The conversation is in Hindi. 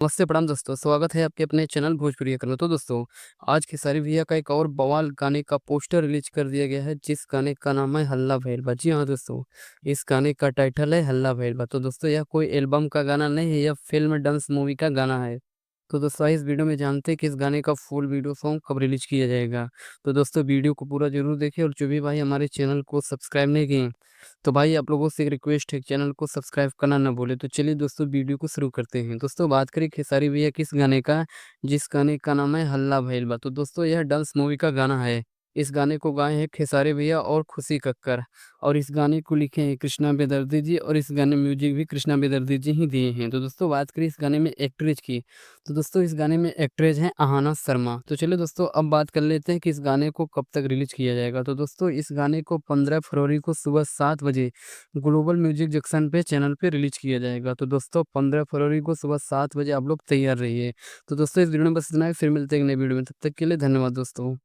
नमस्ते प्रणाम दोस्तों, स्वागत है आपके अपने चैनल भोजपुरी में। तो दोस्तों, आज खेसारी भैया का एक और बवाल गाने का पोस्टर रिलीज कर दिया गया है, जिस गाने का नाम है हल्ला भैरवा। जी हाँ दोस्तों, इस गाने का टाइटल है हल्ला भैरवा। तो दोस्तों, यह कोई एल्बम का गाना नहीं है, यह फिल्म डांस मूवी का गाना है। तो दोस्तों, इस वीडियो में जानते हैं कि इस गाने का फुल वीडियो सॉन्ग कब रिलीज किया जाएगा। तो दोस्तों, वीडियो को पूरा जरूर देखिए, और जो भी भाई हमारे चैनल को सब्सक्राइब नहीं किए, तो भाई आप लोगों से एक रिक्वेस्ट है, चैनल को सब्सक्राइब करना ना भूले। तो चलिए दोस्तों, वीडियो को शुरू करते हैं। दोस्तों, बात करें खेसारी भैया किस गाने का, जिस गाने का नाम है हल्ला भैरवा। तो दोस्तों, यह डांस मूवी का गाना है। इस गाने को गाए हैं खेसारी भैया और खुशी कक्कर, और इस गाने को लिखे हैं कृष्णा बेदर्दी जी, और इस गाने म्यूजिक भी कृष्णा बेदर्दी जी ही दिए हैं। तो दोस्तों, बात करें इस गाने में एक्ट्रेस की, तो दोस्तों इस गाने में एक्ट्रेस हैं अहाना शर्मा। तो चलिए दोस्तों, अब बात कर लेते हैं कि इस गाने को कब तक रिलीज किया जाएगा। तो दोस्तों, इस गाने को 15 फरवरी को सुबह 7 बजे ग्लोबल म्यूजिक जंक्शन पे चैनल पे रिलीज किया जाएगा। तो दोस्तों, 15 फरवरी को सुबह 7 बजे आप लोग तैयार रहिए। तो दोस्तों, इस वीडियो में बस इतना ही, फिर मिलते हैं एक नई वीडियो में। तब तक के लिए धन्यवाद दोस्तों।